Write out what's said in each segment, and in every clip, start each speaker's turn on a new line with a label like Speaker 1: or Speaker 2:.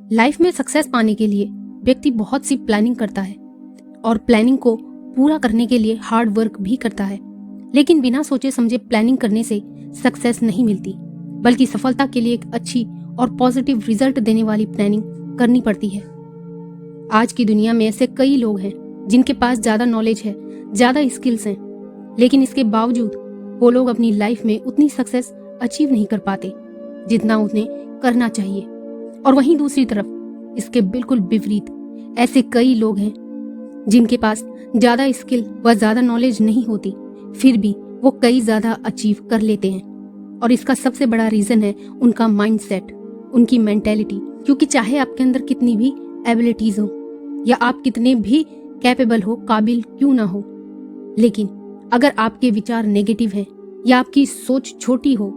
Speaker 1: Life में success पाने के लिए व्यक्ति बहुत सी प्लानिंग करता है और प्लानिंग को पूरा करने के लिए हार्ड वर्क भी करता है। लेकिन बिना सोचे समझे प्लानिंग करने से सक्सेस नहीं मिलती, बल्कि सफलता के लिए एक अच्छी और पॉजिटिव रिजल्ट देने वाली प्लानिंग करनी पड़ती है। आज की दुनिया में ऐसे कई लोग हैं जिनके पास ज़्यादा नॉलेज है, ज़्यादा स्किल्स हैं, लेकिन इसके बावजूद वो लोग अपनी लाइफ में उतनी सक्सेस अचीव नहीं कर पाते जितना उन्हें करना चाहिए। और वहीं दूसरी तरफ इसके बिल्कुल विपरीत ऐसे कई लोग हैं जिनके पास ज़्यादा स्किल व ज़्यादा नॉलेज नहीं होती, फिर भी वो कई ज़्यादा अचीव कर लेते हैं। और इसका सबसे बड़ा रीज़न है उनका माइंडसेट, उनकी मेंटेलिटी। क्योंकि चाहे आपके अंदर कितनी भी एबिलिटीज़ हो या आप कितने भी कैपेबल हो, काबिल क्यों ना हो, लेकिन अगर आपके विचार नेगेटिव हैं या आपकी सोच छोटी हो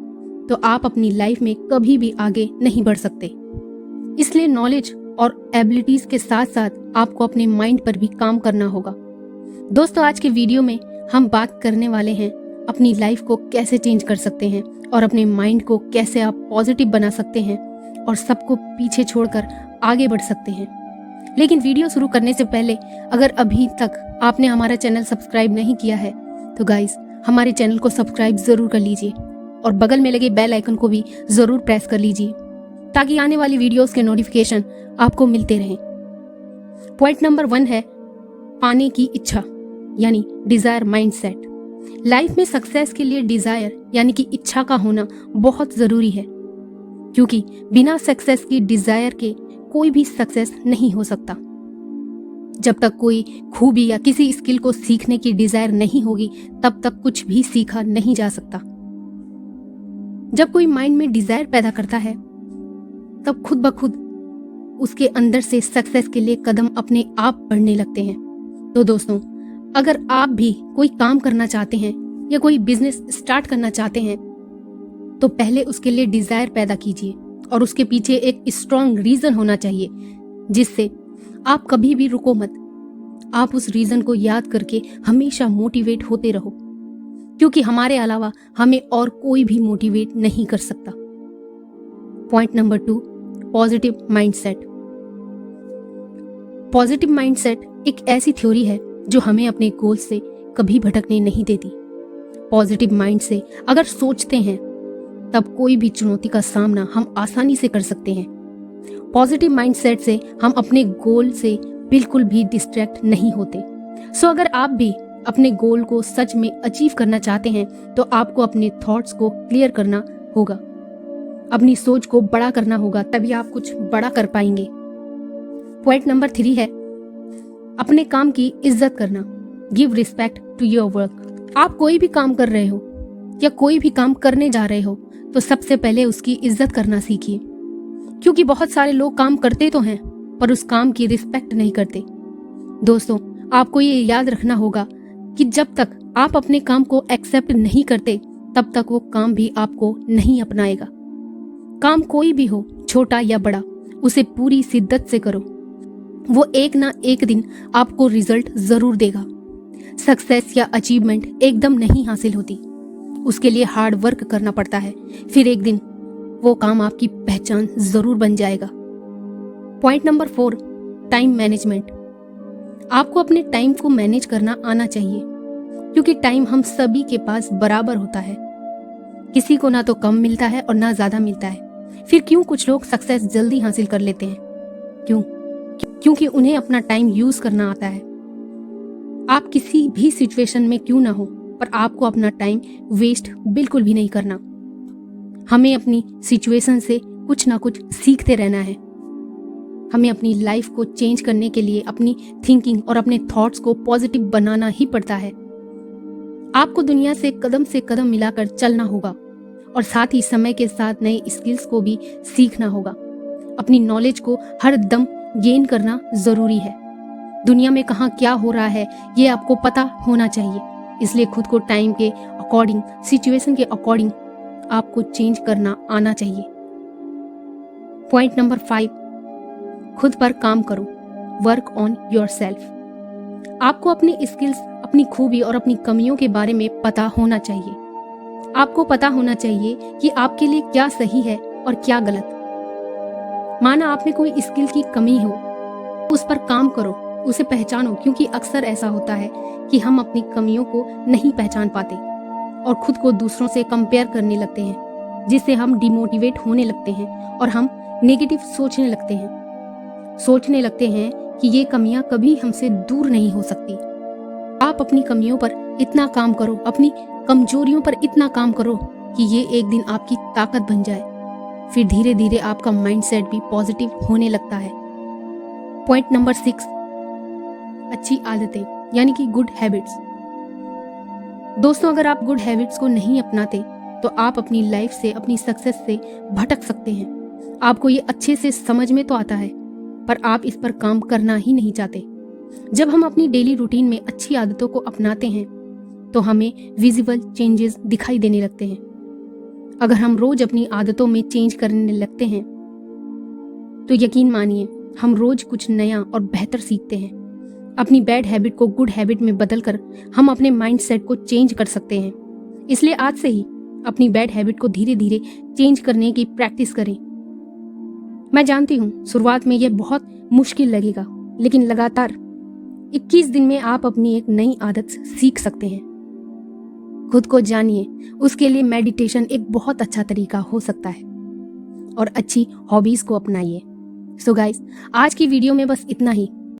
Speaker 1: तो आप अपनी लाइफ में कभी भी आगे नहीं बढ़ सकते। इसलिए नॉलेज और एबिलिटीज के साथ साथ आपको अपने माइंड पर भी काम करना होगा। दोस्तों, आज के वीडियो में हम बात करने वाले हैं अपनी लाइफ को कैसे चेंज कर सकते हैं और अपने माइंड को कैसे आप पॉजिटिव बना सकते हैं और सबको पीछे छोड़कर आगे बढ़ सकते हैं। लेकिन वीडियो शुरू करने से पहले अगर अभी तक आपने हमारा चैनल सब्सक्राइब नहीं किया है तो गाइस हमारे चैनल को सब्सक्राइब जरूर कर लीजिए और बगल में लगे बेल आइकन को भी जरूर प्रेस कर लीजिए ताकि आने वाली वीडियोस के नोटिफिकेशन आपको मिलते रहें। पॉइंट नंबर 1 है पाने की इच्छा यानी डिजायर माइंडसेट। लाइफ में सक्सेस के लिए डिजायर यानी कि इच्छा का होना बहुत जरूरी है, क्योंकि बिना सक्सेस की डिजायर के कोई भी सक्सेस नहीं हो सकता। जब तक कोई खूबी या किसी स्किल को सीखने की डिजायर नहीं होगी तब तक कुछ भी सीखा नहीं जा सकता। जब कोई माइंड में डिजायर पैदा करता है तब खुद ब खुद उसके अंदर से सक्सेस के लिए कदम अपने आप बढ़ने लगते हैं। तो दोस्तों, अगर आप भी कोई काम करना चाहते हैं या कोई बिजनेस स्टार्ट करना चाहते हैं तो पहले उसके लिए डिजायर पैदा कीजिए और उसके पीछे एक स्ट्रॉन्ग रीजन होना चाहिए जिससे आप कभी भी रुको मत। आप उस रीजन को याद करके हमेशा मोटिवेट होते रहो, क्योंकि हमारे अलावा हमें और कोई भी मोटिवेट नहीं कर सकता। Point number 2, positive mindset. Positive mindset एक ऐसी थ्योरी है जो हमें अपने गोल से कभी भटकने नहीं देती। पॉजिटिव माइंड से अगर सोचते हैं तब कोई भी चुनौती का सामना हम आसानी से कर सकते हैं। पॉजिटिव माइंडसेट से हम अपने गोल से बिल्कुल भी डिस्ट्रैक्ट नहीं होते। सो अगर आप भी अपने गोल को सच में अचीव करना चाहते हैं तो आपको अपने थॉट्स को क्लियर करना होगा, अपनी सोच को बड़ा करना होगा, तभी आप कुछ बड़ा कर पाएंगे। पॉइंट नंबर 3 है अपने काम की इज्जत करना। Give respect to your work. आप कोई भी काम कर रहे हो या कोई भी काम करने जा रहे हो तो सबसे पहले उसकी इज्जत करना सीखिए, क्योंकि बहुत सारे लोग काम करते तो हैं पर उस काम की रिस्पेक्ट नहीं करते। दोस्तों, आपको ये याद रखना होगा कि जब तक आप अपने काम को एक्सेप्ट नहीं करते तब तक वो काम भी आपको नहीं अपनाएगा। काम कोई भी हो, छोटा या बड़ा, उसे पूरी शिद्दत से करो। वो एक ना एक दिन आपको रिजल्ट जरूर देगा। सक्सेस या अचीवमेंट एकदम नहीं हासिल होती, उसके लिए हार्ड वर्क करना पड़ता है। फिर एक दिन वो काम आपकी पहचान जरूर बन जाएगा। Point number 4, time management. आपको अपने टाइम को मैनेज करना आना चाहिए, क्योंकि टाइम हम सभी के पास बराबर होता है। किसी को ना तो कम मिलता है और ना ज्यादा मिलता है। फिर क्यों कुछ लोग सक्सेस जल्दी हासिल कर लेते हैं? क्यों? क्योंकि उन्हें अपना टाइम यूज करना आता है। आप किसी भी सिचुएशन में क्यों ना हो, पर आपको अपना टाइम वेस्ट बिल्कुल भी नहीं करना। हमें अपनी सिचुएशन से कुछ ना कुछ सीखते रहना है। हमें अपनी लाइफ को चेंज करने के लिए अपनी थिंकिंग और अपने थॉट्स को पॉजिटिव बनाना ही पड़ता है। आपको दुनिया से कदम मिलाकर चलना होगा और साथ ही समय के साथ नए स्किल्स को भी सीखना होगा। अपनी नॉलेज को हर दम गेन करना जरूरी है। दुनिया में कहाँ क्या हो रहा है ये आपको पता होना चाहिए, इसलिए खुद को टाइम के अकॉर्डिंग, सिचुएशन के अकॉर्डिंग आपको चेंज करना आना चाहिए। पॉइंट नंबर 5, खुद पर काम करो। Work on yourself. आपको अपनी स्किल्स, अपनी खूबी और अपनी कमियों के बारे में पता होना चाहिए। आपको पता होना चाहिए कि आपके लिए क्या सही है और क्या गलत। माना आप में कोई स्किल की कमी हो, उस पर काम करो, उसे पहचानो, क्योंकि अक्सर ऐसा होता है कि हम अपनी कमियों को नहीं पहचान पाते और खुद को दूसरों से कंपेयर करने लगते हैं, जिससे हम डिमोटिवेट होने लगते हैं और हम नेगेटिव सोचने लगते हैं कि ये कमियां कभी हमसे दूर नहीं हो सकती। आप अपनी कमियों पर इतना काम करो, अपनी कमजोरियों पर इतना काम करो कि ये एक दिन आपकी ताकत बन जाए। फिर धीरे धीरे आपका माइंडसेट भी पॉजिटिव होने लगता है। पॉइंट नंबर 6, अच्छी आदतें यानी कि गुड हैबिट्स। दोस्तों, अगर आप गुड हैबिट्स को नहीं अपनाते तो आप अपनी लाइफ से, अपनी सक्सेस से भटक सकते हैं। आपको ये अच्छे से समझ में तो आता है, पर आप इस पर काम करना ही नहीं चाहते। जब हम अपनी डेली रूटीन में अच्छी आदतों को अपनाते हैं तो हमें विजिबल चेंजेस दिखाई देने लगते हैं। अगर हम रोज अपनी आदतों में चेंज करने लगते हैं तो यकीन मानिए हम रोज कुछ नया और बेहतर सीखते हैं। अपनी बैड हैबिट को गुड हैबिट में बदलकर हम अपने माइंडसेट को चेंज कर सकते हैं। इसलिए आज से ही अपनी बैड हैबिट को धीरे धीरे चेंज करने की प्रैक्टिस करें। मैं जानती हूँ शुरुआत में यह बहुत मुश्किल लगेगा, लेकिन लगातार 21 दिन में आप अपनी एक नई आदत सीख सकते हैं। खुद को जानिए, उसके लिए मेडिटेशन एक बहुत अच्छा तरीका हो सकता है और अच्छी हॉबीज को अपनाइए। सो गाइस, आज की वीडियो में बस इतना ही।